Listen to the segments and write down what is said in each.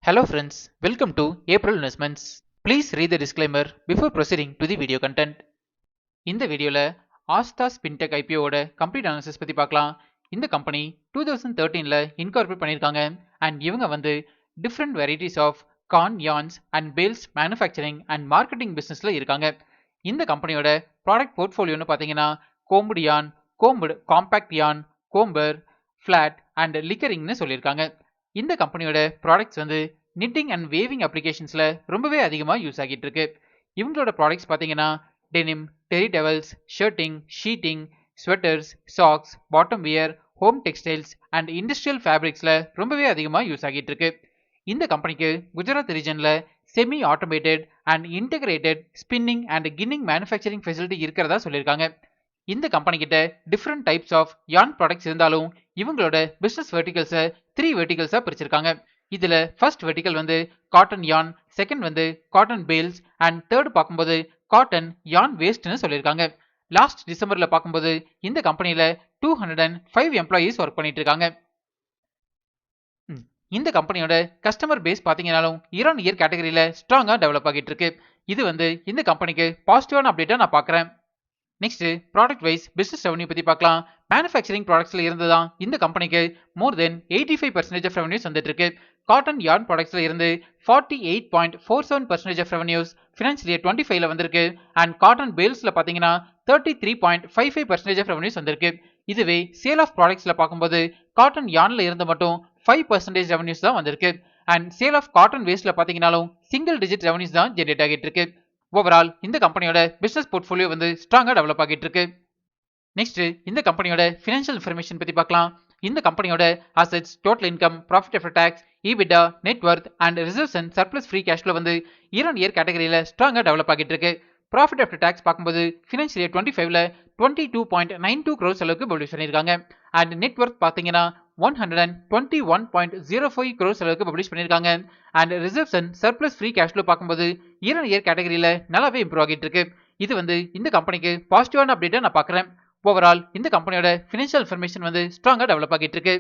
Hello friends, welcome to April Investments. Please read the disclaimer before proceeding to the video content. இந்த வீடியோல Aastha's fintech ஐபிஓட complete analysis பத்தி பார்க்கலாம். இந்த company 2013ல இன்கார்பரேட் பண்ணிருக்காங்க அண்ட் இவங்க வந்து different varieties of corn yarns and bales manufacturing and marketing பிசினஸ்ல இருக்காங்க. இந்த கம்பெனியோட ப்ராடக்ட் போர்ட்ஃபோலியோன்னு பார்த்தீங்கன்னா combed yarn, combed compact yarn, comber, flat and லிக்கரிங்னு சொல்லியிருக்காங்க. இந்த கம்பெனியோட ப்ராடக்ட்ஸ் வந்து நிட்டிங் அண்ட் வேவிங் அப்ளிகேஷன்ஸ்ல ரொம்பவே அதிகமாக யூஸ் ஆகிட்டு இருக்கு. இவங்களோட ப்ராடக்ட்ஸ் பார்த்தீங்கன்னா denim, terry towels, shirting, sheeting, sweaters, socks, bottom wear, home textiles and industrial ஃபேப்ரிக்ஸ்ல ரொம்பவே அதிகமாக யூஸ் ஆகிட்டு இருக்கு. இந்த கம்பெனிக்கு குஜராத் ரீஜன்ல semi automated and integrated spinning and கின்னிங் மேனுஃபேக்சரிங் ஃபெசிலிட்டி இருக்கிறதா சொல்லியிருக்காங்க. இந்த கம்பெனி கிட்ட different types of yarn products இருந்தாலும் இவங்களோட பிசினஸ் வெர்டிகல்ஸை 3 வெர்டிகல்ஸா பிரிச்சிருக்காங்க. இதுல ஃபர்ஸ்ட் வெர்டிகல் வந்து காட்டன் யார்ன், செகண்ட் வந்து காட்டன் பேல்ஸ் அண்ட் தேர்ட் பார்க்கும்போது காட்டன் யார்ன் வேஸ்ட்னு சொல்லியிருக்காங்க. லாஸ்ட் டிசம்பர்ல பார்க்கும்போது இந்த கம்பெனில 205 எம்ப்ளாயீஸ் ஒர்க் பண்ணிட்டு இருக்காங்க. இந்த கம்பெனியோட கஸ்டமர் பேஸ் பார்த்தீங்கன்னாலும் இயர் கேட்டகரியில ஸ்ட்ராங்கா டெவலப் ஆகிட்டு இருக்கு. இது வந்து இந்த கம்பெனிக்கு பாசிட்டிவான அப்டேட்டா நான் பார்க்குறேன். Next product wise business revenue பத்தி பார்க்கலாம். மேனுஃபேக்சரிங் ப்ராடக்ட்ஸ்ல இருந்து தான் இந்த கம்பெனிக்கு மோர் தென் 85% ஆஃப் ரெவன்யூஸ் வந்துட்டு இருக்கு. காட்டன் யார்ன் ப்ராடக்ட்ஸ்ல இருந்து 48.47% ஆஃப் ரெவன்யூஸ் ஃபினான்ஷியல் இயர் 25ல வந்திருக்கு. அண்ட் காட்டன் பேல்ஸ்ல பாத்தீங்கன்னா 33.55% ஆஃப் ரெவன்யூஸ் வந்திருக்கு. இதுவே சேல் ஆஃப் ப்ராடக்ட்ஸ்ல பார்க்கும்போது காட்டன் யார்ன்ல இருந்து மட்டும் 5% ரெவன்யூஸ் தான் வந்திருக்கு. அண்ட் சேல் ஆஃப் காட்டன் வேஸ்ட்ல பாத்தீங்கன்னாலும் சிங்கிள் டிஜிட் ரெவன்யூஸ் தான் ஜெனரேட் ஆகிட்டு இருக்கு. ஓவரால் இந்த கம்பெனியோட பிசினஸ் போர்ட்ஃபோலியோ வந்து ஸ்ட்ராங்கா டெவலப் ஆகிட்டு இருக்கு. நெக்ஸ்ட் இந்த கம்பெனியோட ஃபினான்ஷியல் இன்ஃபர்மேஷன் பத்தி பார்க்கலாம். இந்த கம்பெனியோட assets, total income, profit after tax, EBITDA, net worth and reserves and surplus free கேஷ்ல வந்து இயர் கேட்டகரியில ஸ்ட்ராங்கா டெவலப் ஆகிட்டு இருக்கு. ப்ராஃபிட் ஆஃப்டர் டாக்ஸ் பார்க்கும்போது ஃபினான்ஷியல் இயர் 25ல 22.92 crores அளவுக்கு பப்ளிஷ் பண்ணியிருக்காங்க. அண்ட் நெட் வர்த் பார்த்தீங்கன்னா 121.05 crores அளவுக்கு பப்ளிஷ் பண்ணியிருக்காங்க. And reserves and surplus free கேஷ்ல பார்க்கும்போது இயர் கேட்டகரியில நல்லாவே இம்ப்ரூவ் ஆகிட்டு இருக்கு. இது வந்து இந்த கம்பெனிக்கு பாசிட்டிவான அப்டேட்டா நான் பார்க்குறேன். ஓவரால் இந்த கம்பெனியோட ஃபினான்ஷியல் இன்ஃபர்மேஷன் வந்து ஸ்ட்ராங்கா டெவலப் ஆகிட்டு இருக்கு.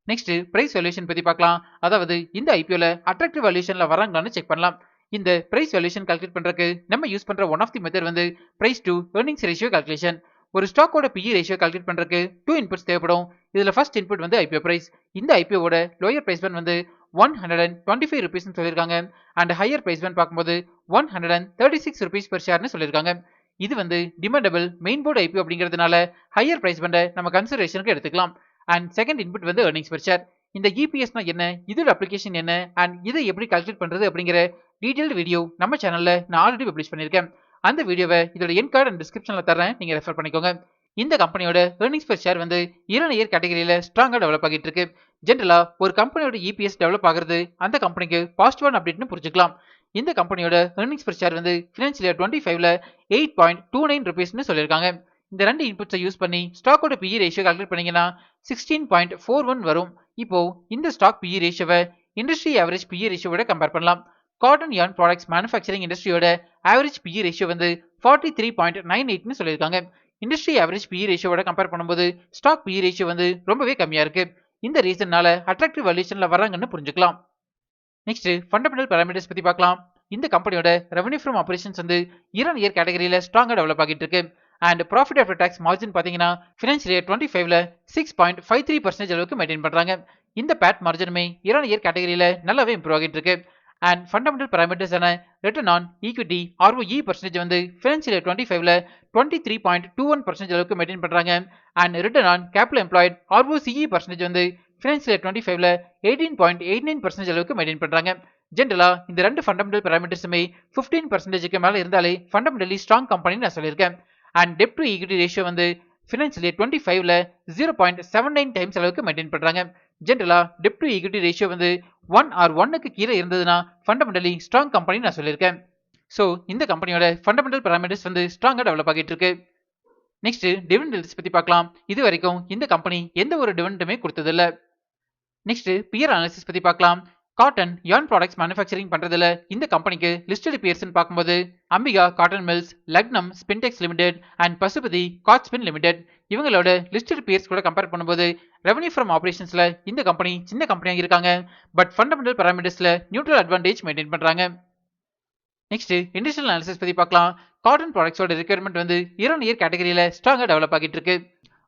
நெக்ஸ்ட் பிரைஸ் வேல்யூஷன் பத்தி பார்க்கலாம். அதாவது இந்த ஐபிஓல அட்ராக்டிவ் வேல்யூஷன்ல வராங்களான்னு செக் பண்ணலாம். இந்த பிரைஸ் வேல்யூஷன் கால்குலேட் பண்றதுக்கு நம்ம யூஸ் பண்ற ஒன் ஆஃப் தி மெத்தட் வந்து price to earnings ratio calculation. ஒரு ஸ்டாக்கோட PE ரேஷியோ கால்குலேட் பண்றதுக்கு 2 இன்புட்ஸ் தேவைப்படும். இதுல ஃபர்ஸ்ட் இன்புட் வந்து ஐபிஓ பிரைஸ். இந்த ஐபிஓட லோயர் பிரைஸ் பேண்ட் வந்து 125 ரூபீஸ்னு சொல்லியிருக்காங்க. அண்ட் ஹையர் பிரைஸ் பேண்ட் பார்க்கும்போது 136 ரூபீஸ் பெர் ஷேர்னு சொல்லியிருக்காங்க. இது வந்து டிமாண்டபிள் மெயின் போர்டு ஐபிஓ அப்படிங்கிறதுனால ஹையர் பிரைஸ் பேண்டை நம்ம கன்சிடரேஷனுக்கு எடுத்துக்கலாம். அண்ட் செகண்ட் இன்புட் வந்து earnings per share. இந்த EPSனா என்ன, இதோட அப்ளிகேஷன் என்ன, அண்ட் இதை எப்படி கால்குலேட் பண்றது அப்படிங்கிற டீடைல்டு வீடியோ நம்ம சேனல்ல நான் ஆல்ரெடி பப்ளிஷ் பண்ணியிருக்கேன். அந்த வீடியோவை இதோட என் கார்டு அண்ட் டிஸ்கிரிப்ஷன்ல தரேன், நீங்க ரெஃபர் பண்ணிக்கோங்க. இந்த கம்பெனியோட earnings per share வந்து இயர் கேட்டகரியில ஸ்ட்ராங்கா டெவலப் ஆகிட்டு இருக்கு. ஜென்ரலா ஒரு கம்பெனியோட EPS டெவலப் ஆகிறது அந்த கம்பெனிக்கு பாசிட்டிவான அப்டேட்னு புரிஞ்சுக்கலாம். இந்த கம்பெனியோட earnings per share வந்து ஃபினான்ஷியல் இயர் 25ல 8.29 ரூபீஸ்னு சொல்லியிருக்காங்க. இந்த ரெண்டு இன்புட்ஸை யூஸ் பண்ணி ஸ்டாக்கோட PE ரேஷியோ கால்குலேட் பண்ணீங்கன்னா 16.41 வரும். இப்போ இந்த ஸ்டாக் PE ரேஷியோவை இண்டஸ்ட்ரி ஆவரேஜ் PE ரேஷியோட கம்பேர் பண்ணலாம். காட்டன் யார்ன் ப்ராடக்ட்ஸ் மேனுஃபேக்சரிங் இண்டஸ்ட்ரியோட ஆவரேஜ் PE ரேஷியோ வந்து 43.98னு சொல்லியிருக்காங்க. இண்டஸ்ட்ரி ஆவரேஜ் PE ரேஷியோட கம்பேர் பண்ணும்போது ஸ்டாக் PE ரேஷியோ வந்து ரொம்பவே கம்மியா இருக்கு. இந்த ரீசன்னால அட்ராக்டிவ் வேல்யூஷன்ல வராங்கன்னு புரிஞ்சுக்கலாம். நெக்ஸ்ட் ஃபண்டமெண்டல் பாராமீட்டர்ஸ் பத்தி பார்க்கலாம். இந்த கம்பெனியோட ரெவன்யூ ஃப்ரம் ஆபரேஷன்ஸ் வந்து இயர் கேட்டகரியில ஸ்ட்ராங்கா டெவலப் ஆகிட்டு இருக்கு. And profit after tax margin பார்த்தீங்கன்னா ஃபினான்ஷியல் இயர் 25ல 6.53% அளவுக்கு மெயின்டைன் பண்றாங்க. இந்த பேட் மார்ஜினுமே இயர் கேட்டகரியில நல்லாவே இம்ப்ரூவ் ஆகிட்டு இருக்கு. அண்ட் ஃபண்டமெண்டல் பாராமீட்டர்ஸான return on equity ROE percentage வந்து ஃபினான்ஷியல் இயர் 25ல 23.21% அளவுக்கு மெயின்டைன் பண்றாங்க. And return on capital employed ROCE percentage வந்து ஃபினான்ஷியல் இயர் 25ல 18.89% அளவுக்கு மெயின்டைன் பண்றாங்க. ஜென்ரலா இந்த ரெண்டு ஃபண்டமெண்டல் பாராமீட்டர்ஸுமே 15%க்கு மேல இருந்தாலே ஃபண்டமெண்டலி ஸ்ட்ராங் கம்பெனி நான் சொல்லியிருக்கேன். And dept to equity ratio வந்து ஃபினான்ஷியல் இயர் 25ல 0.79 டைம்ஸ் அளவுக்கு மெயின்டைன் பண்றாங்க. ஜென்ரலா டெப்ட் டு ஈக்விட்டி ரேஷியோ வந்து 1 ஆர் 1க்கு கீழே இருந்ததுன்னா ஃபண்டமெண்டலி ஸ்ட்ராங் கம்பெனி நான் சொல்லியிருக்கேன். ஸோ இந்த கம்பெனியோட ஃபண்டமெண்டல் பாராமீட்டர்ஸ் வந்து ஸ்ட்ராங்கா டெவலப் ஆகிட்டு இருக்கு. நெக்ஸ்ட் டிவிடெண்ட் பத்தி பார்க்கலாம். இது வரைக்கும் இந்த கம்பெனி எந்த ஒரு டிவிடெண்டுமே கொடுத்ததில்ல. நெக்ஸ்ட் பியர் அனாலிசிஸ் பத்தி பார்க்கலாம். காட்டன் yarn ப்ராடக்ட்ஸ் மேனுஃபேக்சரிங் பண்றதுல இந்த கம்பெனிக்கு லிஸ்டட் பியர்ஸ்னு பார்க்கும்போது Ambika cotton mills, Lagnam Spintex limited and Pashupati Cotspin limited இவங்களோட லிஸ்டட் பியர்ஸ் கூட கம்பேர் பண்ணும்போது ரெவன்யூ ஃப்ரம் ஆபரேஷன்ஸ்ல இந்த கம்பெனி சின்ன கம்பெனியாக இருக்காங்க. பட் ஃபண்டமெண்டல் பாராமீட்டர்ஸ்ல நியூட்ரல் அட்வான்டேஜ் மெயின்டைன் பண்றாங்க. நெக்ஸ்ட் இண்டஸ்ட்ரியல் அனாலிசிஸ் பத்தி பார்க்கலாம். காட்டன் ப்ராடக்ட்ஸோட ரெக்யர்மெண்ட் வந்து இயர் இயர் கேட்டகரியில ஸ்ட்ராங்கா டெவலப் ஆகிட்டு இருக்கு.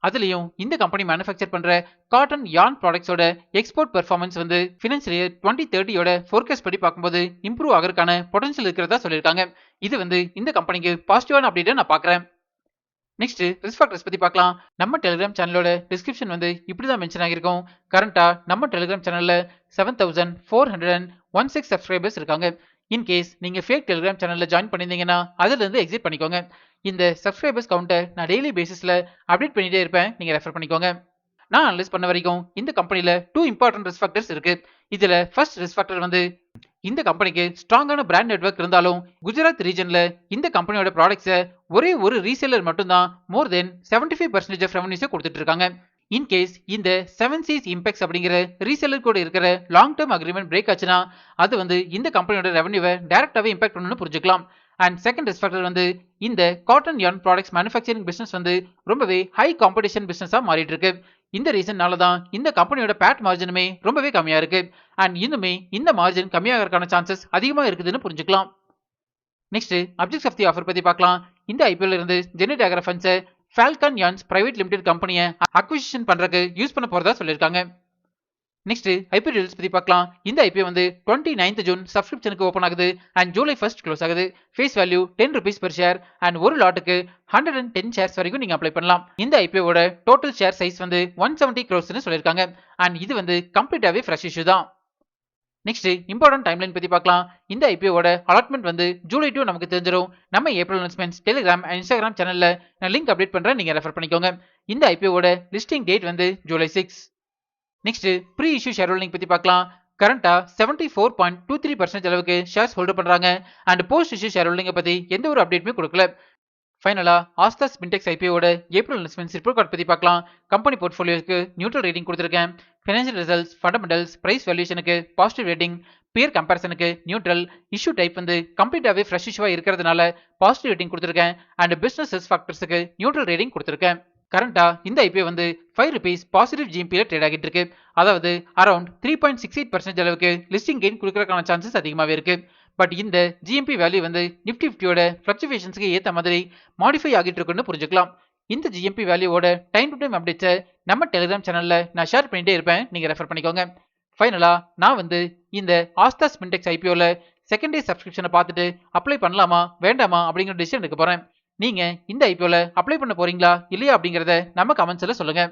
அதுலயும் இந்த கம்பெனி மேனுஃபேக்சர் பண்ற காட்டன் yarn ப்ராடக்ட்ஸோட எக்ஸ்போர்ட் பெர்ஃபார்மன்ஸ் வந்து ஃபினான்ஷியல் இயர் 2030யோட ஃபோர்காஸ்ட் படி பார்க்கும்போது இம்ப்ரூவ் ஆகிறதுக்கான பொட்டன்ஷியல் இருக்கிறதா சொல்லியிருக்காங்க. இது வந்து இந்த கம்பெனிக்கு பாசிட்டிவான அப்டேட்டை நான் பார்க்குறேன். நெக்ஸ்ட் ரிஸ்க் ஃபேக்டர்ஸ் பத்தி பார்க்கலாம். நம்ம டெலிகிராம் சேனலோட டிஸ்கிரிப்ஷன் வந்து இப்படிதான் மென்ஷன் ஆகிருக்கும். கரண்டா நம்ம டெலிகிராம் சேனல்ல 7416 சப்ஸ்கிரைபர்ஸ் இருக்காங்க. இன்கேஸ் நீங்க ஃபேக் டெலிகிராம் சேனல்ல ஜாயின் பண்ணிருந்தீங்கன்னா அதுல இருந்து எக்ஸிட் பண்ணிக்கோங்க. இந்த சப்ஸ்கிரைபர்ஸ் கவுண்டை நான் டெய்லி பேசிஸ்ல அப்டேட் பண்ணிட்டே இருப்பேன். நீங்க ரெஃபர் பண்ணிக்கோங்க. நான் அனலைஸ் பண்ண வரைக்கும் இந்த கம்பெனில 2 இம்பார்ட்டன்ட் ரிஸ்க் ஃபேக்டர்ஸ் இருக்கு. இதுல ஃபர்ஸ்ட் ரிஸ்க் ஃபேக்டர் வந்து இந்த கம்பெனிக்கு ஸ்ட்ராங்கான பிராண்ட் நெட்வொர்க் இருந்தாலும் குஜராத் ரீஜன்ல இந்த கம்பெனியோட ப்ராடக்ட்ஸை ஒரே ஒரு ரீசேலர் மட்டும்தான் மோர் தென் 75% ஆஃப் ரெவன்யூஸை கொடுத்துட்டு இருக்காங்க. இன்கேஸ் இந்த 7Cs இம்பெக்ஸ் அப்படிங்கிற ரீசேலர் கூட இருக்கிற லாங் டேர்ம் அக்ரிமெண்ட் பிரேக் ஆச்சுன்னா அது வந்து இந்த கம்பெனியோட ரெவன்யூவை டைரக்டாவே இம்பாக்ட் பண்ணணும்னு புரிஞ்சுக்கலாம். அண்ட் செகண்ட் ரிஸ்க் ஃபேக்டர் வந்து இந்த cotton yarn products manufacturing business வந்து ரொம்பவே ஹை காம்படிஷன் பிசினஸா மாறிட்டு இருக்கு. இந்த ரீசன்னால தான் இந்த கம்பெனியோட பேட் மார்ஜினுமே ரொம்பவே கம்மியா இருக்கு. அண்ட் இன்னுமே இந்த மார்ஜின் கம்மியாகிறதுக்கான சான்சஸ் அதிகமா இருக்குதுன்னு புரிஞ்சுக்கலாம். Next objects of the offer பத்தி பார்க்கலாம். இந்த ஐபிஎல் இருந்து ஜெனரேட் ஆகிற ஃபண்ட்ஸை ஃபால்கன் yarns பிரைவேட் லிமிடெட் கம்பெனியை அக்விசிஷன் பண்றதுக்கு யூஸ் பண்ண போறதா சொல்லியிருக்காங்க. நெக்ஸ்ட் ஐபிஓ டீல்ஸ் பத்தி பார்க்கலாம். இந்த ஐபிஓ வந்து 29th ஜூன் சப்ஸ்கிரிப்ஷனுக்கு ஓபன் ஆகுது அண்ட் ஜூலை 1 க்ளோஸ் ஆகுது. Face value 10 rupees per share and ஒரு லாட்டுக்கு 110 ஷேர்ஸ் வரைக்கும் நீங்க அப்ளை பண்ணலாம். இந்த ஐபிஓட டோட்டல் ஷேர் சைஸ் வந்து 170 crores சொல்லியிருக்காங்க. அண்ட் இது வந்து கம்ப்ளீட்டாவே ஃப்ரெஷ் இஷ்யூ தான். நெக்ஸ்ட் இம்பார்ட்டன்ட் டைம்லைன் பத்தி பார்க்கலாம். இந்த ஐபிஓட அலாட்மெண்ட் வந்து ஜூலை 2 நமக்கு தெரிஞ்சிடும். நம்ம April announcements Telegram and Instagram சேனல்ல நான் லிங்க் அப்டேட் பண்றேன். நீங்க ரெஃபர் பண்ணிக்கோங்க. இந்த ஐபிஓட லிஸ்டிங் டேட் வந்து July 6. Next pre issue share holding பத்தி பார்க்கலாம். கரண்டா 74.23% அளவுக்கு ஷேர்ஸ் ஹோல்ட் பண்றாங்க. அண்ட் போஸ்ட் இஷ்யூ ஷேர் ஹோல்டிங்கை பத்தி எந்த ஒரு அப்டேட்டுமே கொடுக்கல. ஃபைனலா ஆஸ்தா ஸ்பின்டெக்ஸ் ஐபிஓட ஏப்ரல் அனௌன்ஸ்மெண்ட்ஸ் ரிப்போர்ட் கார்டு பத்தி பார்க்கலாம். கம்பெனி போர்ட்ஃபோலியோக்கு நியூட்ரல் ரேட்டிங் கொடுத்திருக்கேன். ஃபினான்ஷியல் ரிசல்ட்ஸ், ஃபண்டமெண்டல்ஸ், பிரைஸ் வேல்யூஷனுக்கு பாசிட்டிவ் ரேட்டிங், பியர் கம்பேரிசனுக்கு நியூட்ரல், இஷ்யூ டைப் வந்து கம்ப்ளீட்டாவே ஃப்ரெஷ் இஷ்யூவா இருக்கிறதுனால பாசிட்டிவ் ரேட்டிங் கொடுத்திருக்கேன். அண்ட் பிசினஸ் ரிஸ்க் ஃபேக்டர்ஸுக்கு நியூட்ரல் ரேட்டிங் கொடுத்திருக்கேன். கரண்டா இந்த ஐபிஓ வந்து 5 rupees பாசிட்டிவ் ஜிஎம்பியில் ட்ரேட் ஆகிட்டு இருக்கு. அதாவது அரௌண்ட் 3.68% அளவுக்கு லிஸ்டிங் கெயின் கொடுக்கறதுக்கான சான்சஸ் அதிகமாகவே இருக்கு. பட் இந்த ஜிஎம்பி வேல்யூ வந்து நிஃப்டி 50யோட ஃபிளக்சுவேஷன்ஸ்க்கு ஏற்ற மாதிரி மாடிஃபை ஆகிட்டு இருக்குன்னு புரிஞ்சுக்கலாம். இந்த ஜிஎம்பி வேல்யூவோட டைம் டு டைம் அப்டேட்ஸை நம்ம டெலிகிராம் சேனல்ல நான் ஷேர் பண்ணிட்டே இருப்பேன். நீங்க ரெஃபர் பண்ணிக்கோங்க. ஃபைனலா நான் வந்து இந்த ஆஸ்தா ஸ்பின்டெக்ஸ் ஐபிஓல செகண்ட் டே சப்ஸ்கிரிப்ஷனை பார்த்துட்டு அப்ளை பண்ணலாமா வேண்டாமா அப்படிங்கிற டிசிஷன் எடுக்க போறேன். நீங்க இந்த ஐபிஓல அப்ளை பண்ண போறீங்களா இல்லையா அப்படிங்கறத நம்ம கமெண்ட்ஸ்ல சொல்லுங்க.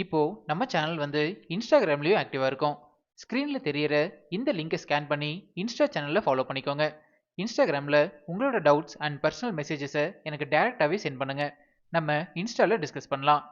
இப்போ நம்ம சேனல் வந்து இன்ஸ்டாகிராம்லயும் ஆக்டிவா இருக்கும். ஸ்கிரீன்ல தெரியற இந்த லிங்கை ஸ்கேன் பண்ணி இன்ஸ்டா சேனல்ல ஃபாலோ பண்ணிக்கோங்க. இன்ஸ்டாகிராம்ல உங்களோட டவுட்ஸ் அண்ட் பர்சனல் மெசேஜஸை எனக்கு டைரக்டாவே சென்ட் பண்ணுங்க. நம்ம இன்ஸ்டால டிஸ்கஸ் பண்ணலாம்.